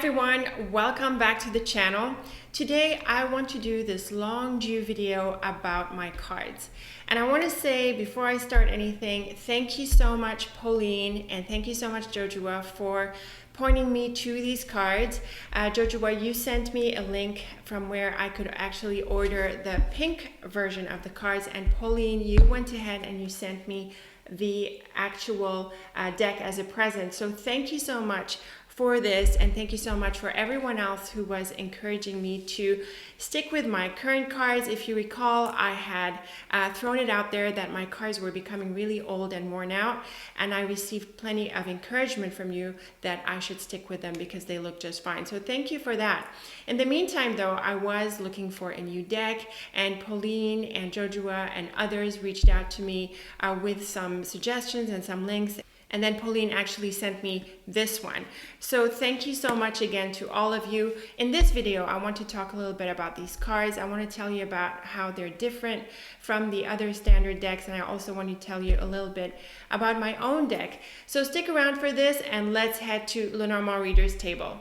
everyone, welcome back to the channel. Today I want to do this long due video about my cards. And I want to say before I start anything, thank you so much Pauline and thank you so much Joshua for pointing me to these cards. Joshua, you sent me a link from where I could actually order the pink version of the cards, and Pauline, you went ahead and you sent me the actual deck as a present. So thank you so much for this, and thank you so much for everyone else who was encouraging me to stick with my current cards. If you recall, I had thrown it out there that my cards were becoming really old and worn out, and I received plenty of encouragement from you that I should stick with them because they look just fine. So thank you for that. In the meantime though, I was looking for a new deck, and Pauline and Joshua and others reached out to me with some suggestions and some links. And then Pauline actually sent me this one. So thank you so much again to all of you. In this video, I want to talk a little bit about these cards. I want to tell you about how they're different from the other standard decks. And I also want to tell you a little bit about my own deck. So stick around for this and let's head to Lenormand Reader's Table.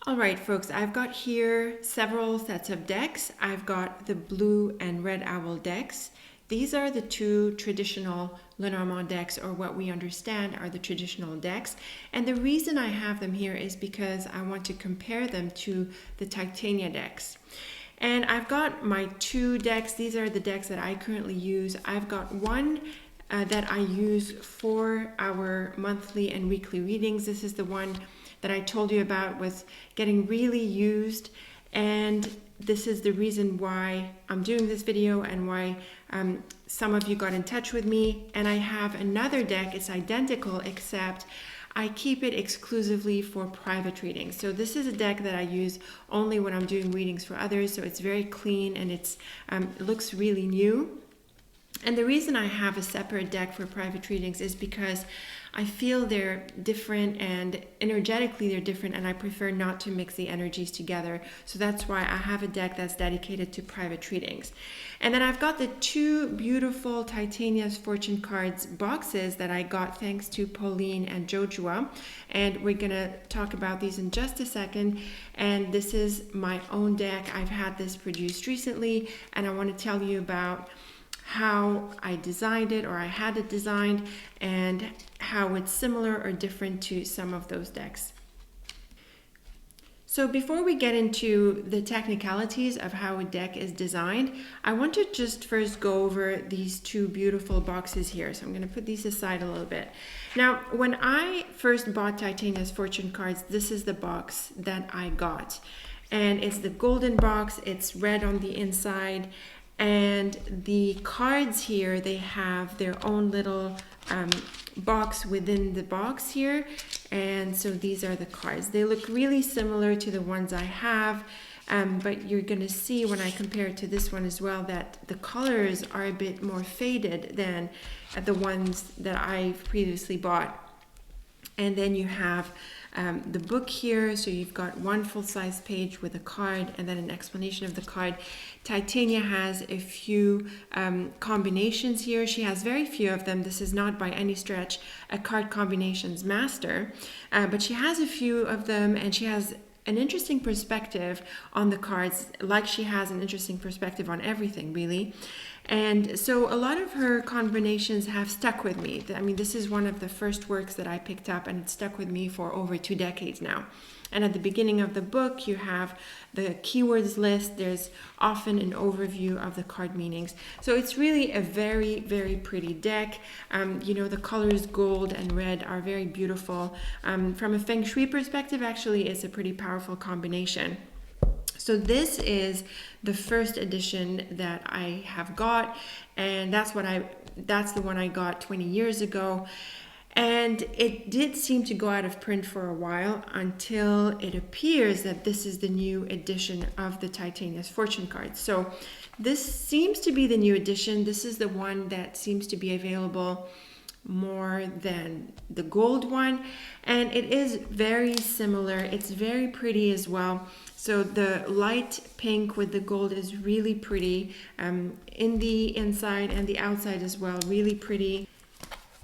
All right, folks, I've got here several sets of decks. I've got the blue and red owl decks. These are the two traditional Lenormand decks, or what we understand are the traditional decks. And the reason I have them here is because I want to compare them to the Titania decks. And I've got my two decks. These are the decks that I currently use. I've got one that I use for our monthly and weekly readings. This is the one that I told you about was getting really used, and this is the reason why I'm doing this video and why some of you got in touch with me. And I have another deck, it's identical, except I keep it exclusively for private readings. So this is a deck that I use only when I'm doing readings for others. So it's very clean and it looks really new. And the reason I have a separate deck for private readings is because I feel they're different, and energetically they're different, and I prefer not to mix the energies together. So that's why I have a deck that's dedicated to private readings. And then I've got the two beautiful Titania'S fortune cards boxes that I got thanks to Pauline and Joshua. And we're gonna talk about these in just a second. And this is my own deck. I've had this produced recently, and I want to tell you about how I designed it, or I had it designed, and how it's similar or different to some of those decks. So before we get into the technicalities of how a deck is designed, I want to just first go over these two beautiful boxes here. So I'm going to put these aside a little bit. Now, when I first bought Titania'S fortune cards, this is the box that I got. And it's the golden box, it's red on the inside, and the cards here, they have their own little box within the box here. And so these are the cards. They look really similar to the ones I have, but you're going to see when I compare it to this one as well that the colors are a bit more faded than the ones that I've previously bought. And then you have the book here, so you've got one full-size page with a card and then an explanation of the card. Titania has a few combinations here. She has very few of them. This is not by any stretch a card combinations master, but she has a few of them, and she has an interesting perspective on the cards, like she has an interesting perspective on everything, really. And so a lot of her combinations have stuck with me. I mean, this is one of the first works that I picked up, and it's stuck with me for over 2 decades now. And at the beginning of the book, you have the keywords list. There's often an overview of the card meanings. So it's really a very, very pretty deck. You know, the colors gold and red are very beautiful. From a Feng Shui perspective, actually, it's a pretty powerful combination. So this is the first edition that I have got, and that's the one I got 20 years ago. And it did seem to go out of print for a while until it appears that this is the new edition of the Titania'S fortune cards. So this seems to be the new edition. This is the one that seems to be available more than the gold one, and it is very similar. It's very pretty as well. So the light pink with the gold is really pretty, in the inside and the outside as well, really pretty.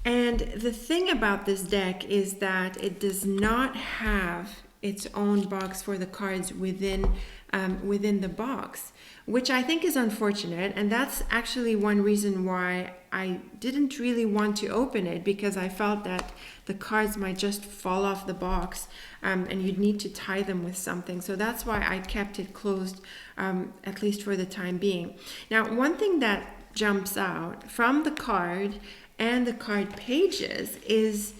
And the thing about this deck is that it does not have its own box for the cards within the box, which I think is unfortunate. And that's actually one reason why I didn't really want to open it, because I felt that the cards might just fall off the box, and you'd need to tie them with something. So that's why I kept it closed, at least for the time being. Now, one thing that jumps out from the card and the card pages is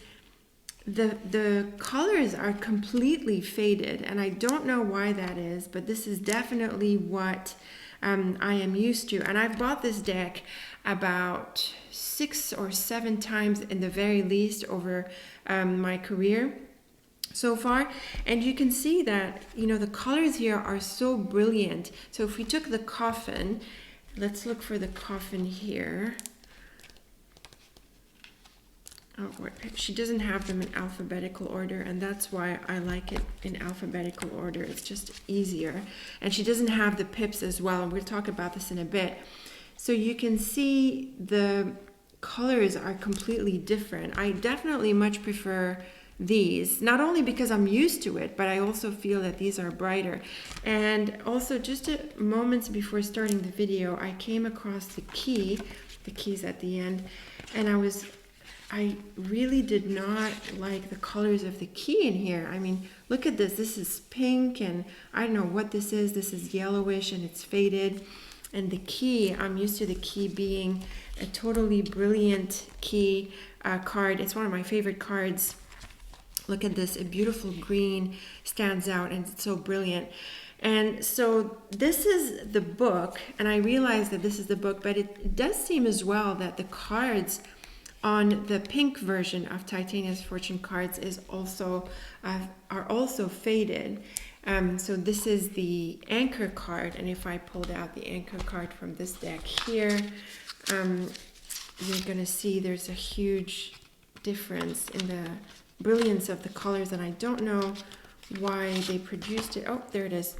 the colors are completely faded, and I don't know why that is, but this is definitely what I am used to. And I've bought this deck about 6 or 7 times in the very least over my career so far, and you can see that, you know, the colors here are so brilliant. So if we took the Coffin, let's look for the Coffin here. Oh, she doesn't have them in alphabetical order, and that's why I like it in alphabetical order. It's just easier. And she doesn't have the pips as well, and we'll talk about this in a bit. So you can see the colors are completely different. I definitely much prefer these, not only because I'm used to it, but I also feel that these are brighter. And also, just moments before starting the video, I came across the keys at the end, and I really did not like the colors of the key in here. I mean, look at this. This is pink, and I don't know what this is. This is yellowish, and it's faded. And the key, I'm used to the key being a totally brilliant key card. It's one of my favorite cards. Look at this. A beautiful green stands out, and it's so brilliant. And so this is the book, and I realize that this is the book, but it does seem as well that the cards on the pink version of Titania's Fortune cards are also faded. So this is the anchor card, and if I pulled out the anchor card from this deck here, you're going to see there's a huge difference in the brilliance of the colors, and I don't know why they produced it. Oh, there it is.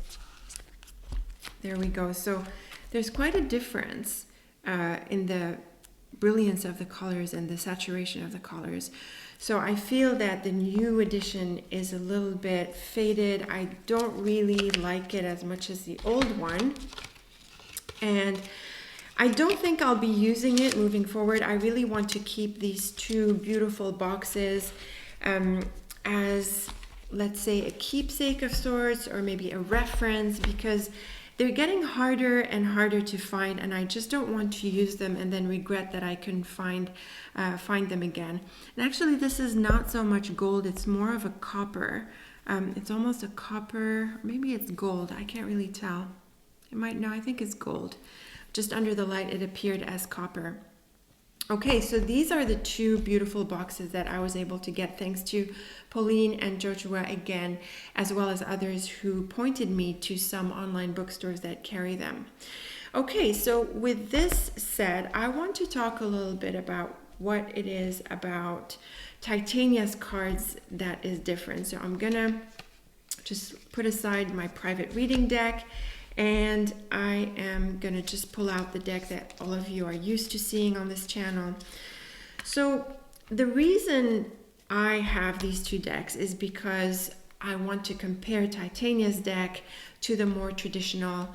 There we go. So there's quite a difference in the brilliance of the colors and the saturation of the colors. So I feel that the new edition is a little bit faded. I don't really like it as much as the old one, and I don't think I'll be using it moving forward. I really want to keep these 2 beautiful boxes as, let's say, a keepsake of sorts, or maybe a reference, because they're getting harder and harder to find, and I just don't want to use them and then regret that I couldn't find them again. And actually, this is not so much gold, it's more of a copper. It's almost a copper, maybe it's gold, I can't really tell. I think it's gold. Just under the light, it appeared as copper. Okay, so these are the 2 beautiful boxes that I was able to get thanks to Pauline and Joshua again, as well as others who pointed me to some online bookstores that carry them. Okay, so with this said, I want to talk a little bit about what it is about Titania's cards that is different. So I'm gonna just put aside my private reading deck, and I am going to just pull out the deck that all of you are used to seeing on this channel. So the reason I have these 2 decks is because I want to compare Titania's deck to the more traditional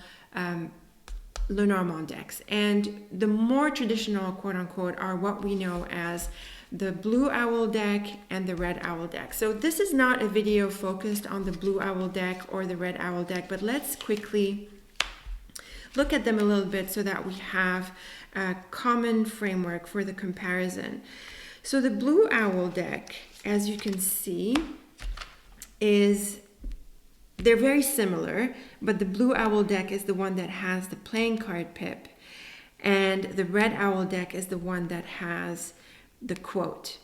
Lenormand decks. And the more traditional, quote unquote, are what we know as the Blue Owl deck and the Red Owl deck. So this is not a video focused on the Blue Owl deck or the Red Owl deck, but let's quickly look at them a little bit so that we have a common framework for the comparison. So the Blue Owl deck, as you can see, they're very similar, but the Blue Owl deck is the one that has the playing card pip, and the Red Owl deck is the one that has the quote.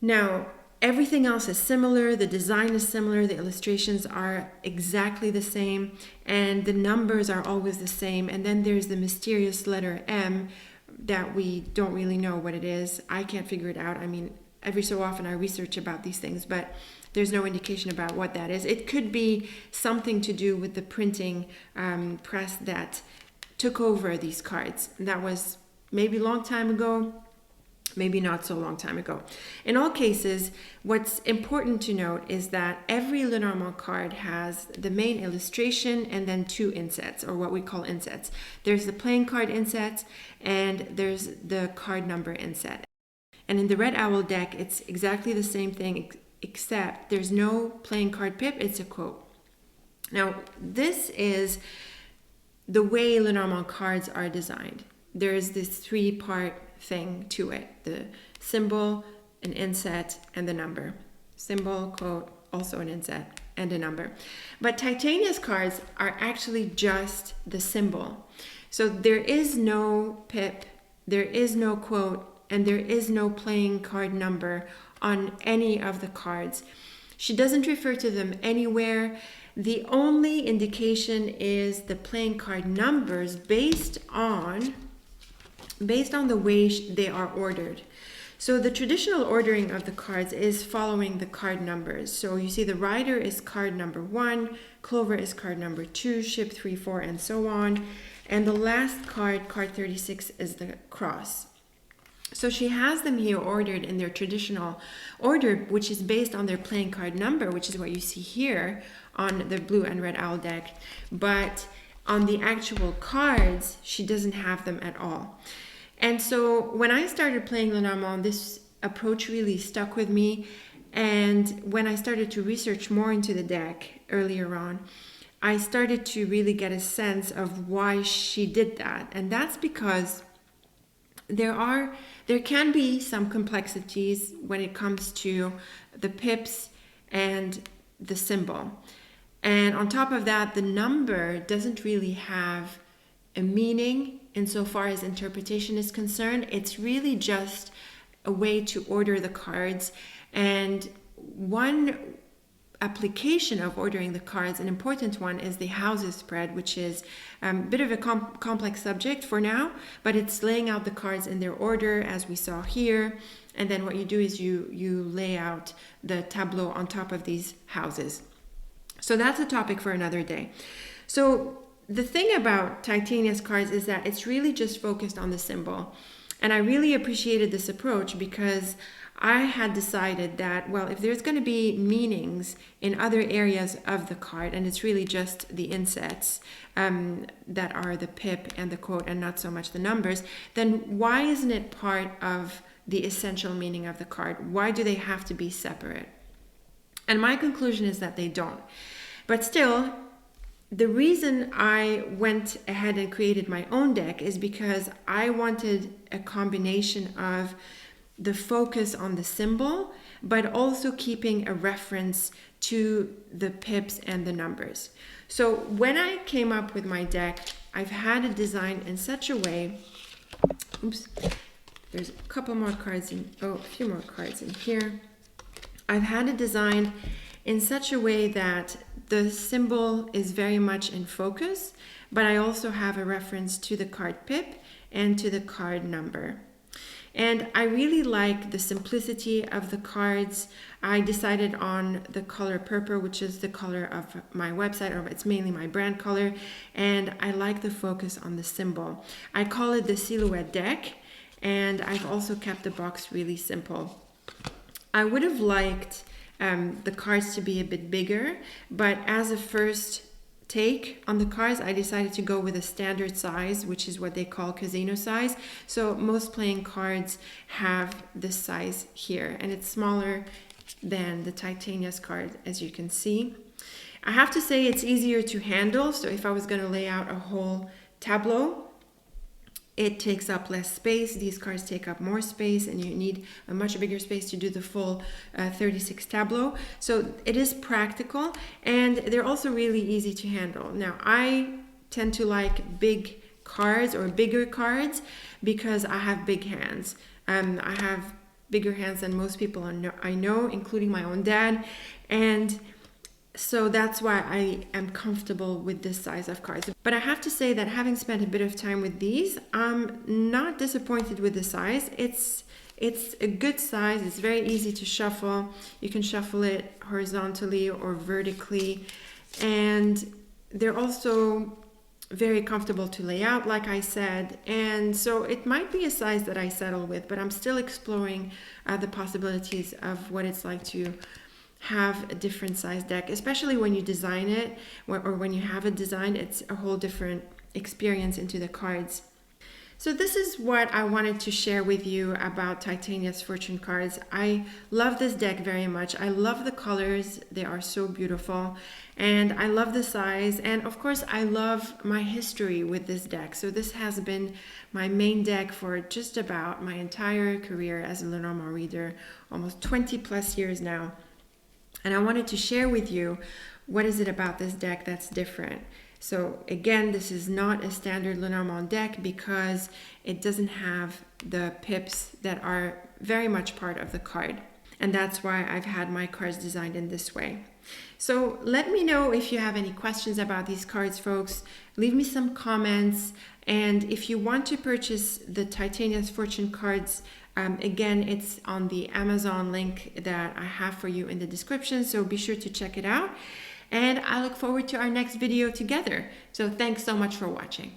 Now, everything else is similar, the design is similar, the illustrations are exactly the same, and the numbers are always the same. And then there's the mysterious letter M that we don't really know what it is. I can't figure it out. I mean, every so often I research about these things, but there's no indication about what that is. It could be something to do with the printing press that took over these cards. That was maybe a long time ago. maybe not so long time ago. In all cases, what's important to note is that every Lenormand card has the main illustration and then two insets, or what we call insets. There's the playing card inset and there's the card number inset. And in the Red Owl deck, it's exactly the same thing, except there's no playing card pip, it's a quote. Now, this is the way Lenormand cards are designed. There's this three-part thing to it: the symbol, an inset, and the number. Symbol, quote, also an inset, and a number. But Titania'S cards are actually just the symbol. So there is no pip, there is no quote, and there is no playing card number on any of the cards. She doesn't refer to them anywhere. The only indication is the playing card numbers based on the way they are ordered. So the traditional ordering of the cards is following the card numbers. So you see the rider is card number 1, clover is card number 2, ship 3, 4, and so on. And the last card, card 36, is the cross. So she has them here ordered in their traditional order, which is based on their playing card number, which is what you see here on the Blue and Red Owl deck. But on the actual cards, she doesn't have them at all. And so when I started playing Lenormand, this approach really stuck with me. And when I started to research more into the deck earlier on, I started to really get a sense of why she did that. And that's because there can be some complexities when it comes to the pips and the symbol. And on top of that, the number doesn't really have a meaning insofar as interpretation is concerned. It's really just a way to order the cards. And one application of ordering the cards, an important one, is the houses spread, which is a bit of a complex subject for now, but it's laying out the cards in their order as we saw here. And then what you do is you lay out the tableau on top of these houses. So that's a topic for another day. So the thing about Titania'S cards is that it's really just focused on the symbol. And I really appreciated this approach because I had decided that, well, if there's going to be meanings in other areas of the card, and it's really just the insets that are the pip and the quote and not so much the numbers, then why isn't it part of the essential meaning of the card? Why do they have to be separate? And my conclusion is that they don't. But still, the reason I went ahead and created my own deck is because I wanted a combination of the focus on the symbol, but also keeping a reference to the pips and the numbers. So when I came up with my deck, I've had it designed in such a way, oops, there's a couple more cards in, a few more cards in here. I've had it designed in such a way that the symbol is very much in focus, but I also have a reference to the card pip and to the card number. And I really like the simplicity of the cards. I decided on the color purple, which is the color of my website, or it's mainly my brand color, and I like the focus on the symbol. I call it the silhouette deck, and I've also kept the box really simple. I would have liked the cards to be a bit bigger, but as a first take on the cards, I decided to go with a standard size, which is what they call casino size. So most playing cards have this size here, and it's smaller than the Titania'S card, as you can see. I have to say it's easier to handle. So if I was going to lay out a whole tableau, it takes up less space. These cards take up more space, and you need a much bigger space to do the full 36 tableau. So it is practical, and they're also really easy to handle. Now, I tend to like big cards or bigger cards because I have big hands. I have bigger hands than most people I know, including my own dad. And so that's why I am comfortable with this size of cards. But I have to say that having spent a bit of time with these, I'm not disappointed with the size. It's a good size. It's very easy to shuffle. You can shuffle it horizontally or vertically. And they're also very comfortable to lay out, like I said. And so it might be a size that I settle with, but I'm still exploring the possibilities of what it's like to have a different size deck, especially when you design it, or when you have a design. It's a whole different experience into the cards. So this is what I wanted to share with you about Titania'S Fortune cards. I love this deck very much. I love the colors. They are so beautiful. And I love the size. And of course, I love my history with this deck. So this has been my main deck for just about my entire career as a Lenormand reader, almost 20 plus years now. And I wanted to share with you what is it about this deck that's different. So again, this is not a standard Lenormand deck because it doesn't have the pips that are very much part of the card. And that's why I've had my cards designed in this way. So let me know if you have any questions about these cards, folks. Leave me some comments. And if you want to purchase the Titania'S Fortune cards, again, it's on the Amazon link that I have for you in the description. So be sure to check it out. And I look forward to our next video together. So thanks so much for watching.